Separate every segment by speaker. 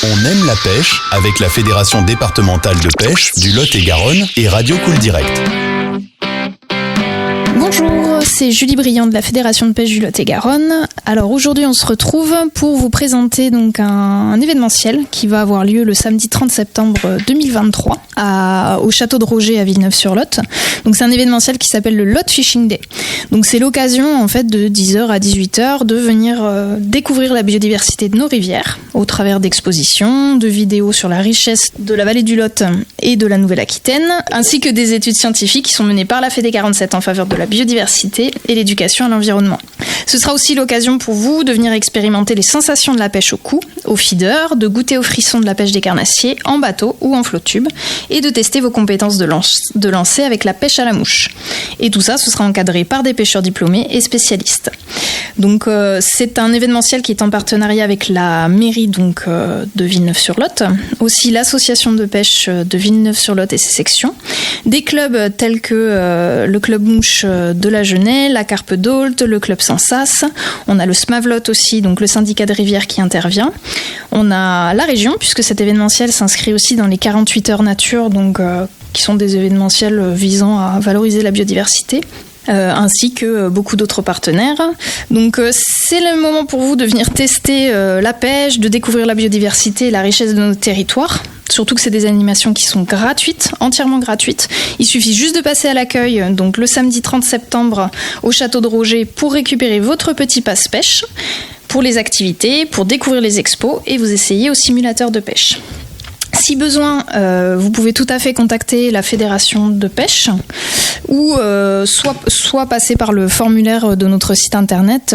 Speaker 1: On aime la pêche avec la Fédération départementale de pêche du Lot-et-Garonne et Radio Cool Direct.
Speaker 2: Bonjour, c'est Julie Briand de la Fédération de pêche du Lot-et-Garonne. Alors aujourd'hui on se retrouve pour vous présenter donc un événementiel qui va avoir lieu le samedi 30 septembre 2023 au château de Roger à Villeneuve-sur-Lot. Donc c'est un événementiel qui s'appelle le Lot Fishing Day. Donc c'est l'occasion en fait de 10h à 18h de venir découvrir la biodiversité de nos rivières au travers d'expositions, de vidéos sur la richesse de la vallée du Lot et de la Nouvelle-Aquitaine, ainsi que des études scientifiques qui sont menées par la Fédé 47 en faveur de la biodiversité et l'éducation à l'environnement. Ce sera aussi l'occasion pour vous de venir expérimenter les sensations de la pêche au coup, au feeder, de goûter aux frissons de la pêche des carnassiers en bateau ou en flotte-tube et de tester vos compétences de lancer avec la pêche à la mouche. Et tout ça, ce sera encadré par des pêcheurs diplômés et spécialistes. Donc c'est un événementiel qui est en partenariat avec la mairie de Villeneuve-sur-Lot, aussi l'association de pêche de Villeneuve-sur-Lot et ses sections, des clubs tels que le club mouche de la Genêt, la Carpe d'Ault, le club Sansas, on a le Smavlot aussi, donc le syndicat de rivière qui intervient. On a la région, puisque cet événementiel s'inscrit aussi dans les 48 heures nature, qui sont des événementiels visant à valoriser la biodiversité. Ainsi que beaucoup d'autres partenaires. Donc c'est le moment pour vous de venir tester la pêche, de découvrir la biodiversité et la richesse de notre territoire. Surtout que c'est des animations qui sont gratuites, entièrement gratuites. Il suffit juste de passer à l'accueil, donc le samedi 30 septembre au château de Roger pour récupérer votre petit passe pêche, pour les activités, pour découvrir les expos et vous essayer au simulateur de pêche. Si besoin, vous pouvez tout à fait contacter la fédération de pêche ou soit passer par le formulaire de notre site internet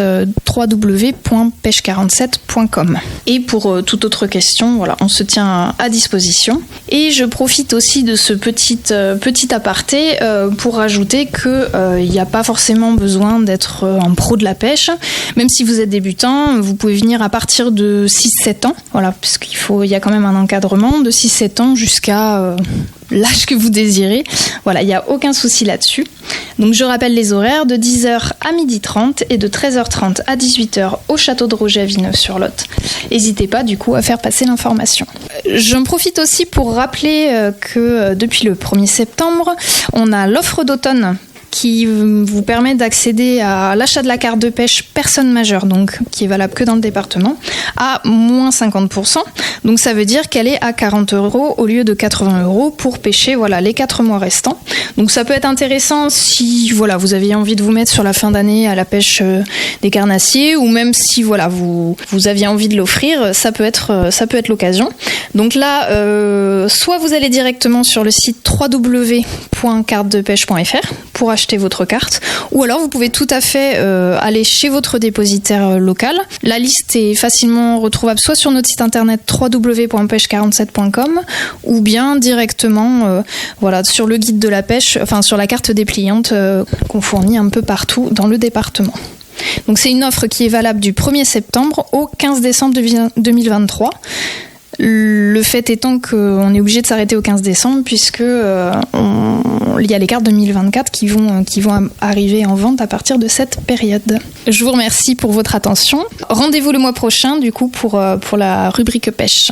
Speaker 2: www.pêche47.com. Et pour toute autre question, voilà, on se tient à disposition. Et je profite aussi de ce petit aparté pour rajouter qu'il n'y a pas forcément besoin d'être un pro de la pêche. Même si vous êtes débutant, vous pouvez venir à partir de 6-7 ans, voilà, puisqu'il y a quand même un encadrement de 6-7 ans jusqu'à l'âge que vous désirez. Voilà, il n'y a aucun souci là-dessus. Donc je rappelle les horaires de 10h à 12h30 et de 13h30 à 18h au château de Roger à Villeneuve-sur-Lot. N'hésitez pas du coup à faire passer l'information. J'en profite aussi pour rappeler que depuis le 1er septembre, on a l'offre d'automne qui vous permet d'accéder à l'achat de la carte de pêche personne majeure, donc qui est valable que dans le département, à moins 50%. Donc ça veut dire qu'elle est à 40 € au lieu de 80 € pour pêcher les 4 mois restants. Donc ça peut être intéressant si vous avez envie de vous mettre sur la fin d'année à la pêche des carnassiers, ou même si vous aviez envie de l'offrir, ça peut être l'occasion. Donc là, soit vous allez directement sur le site www.cartedepêche.fr pour acheter votre carte, ou alors vous pouvez tout à fait aller chez votre dépositaire local. La liste est facilement retrouvable soit sur notre site internet www.pêche47.com ou bien directement sur le guide de la pêche, sur la carte dépliante qu'on fournit un peu partout dans le département. Donc c'est une offre qui est valable du 1er septembre au 15 décembre 2023. Le fait étant qu'on est obligé de s'arrêter au 15 décembre puisque il y a les cartes 2024 qui vont arriver en vente à partir de cette période. Je vous remercie pour votre attention. Rendez-vous le mois prochain du coup pour la rubrique pêche.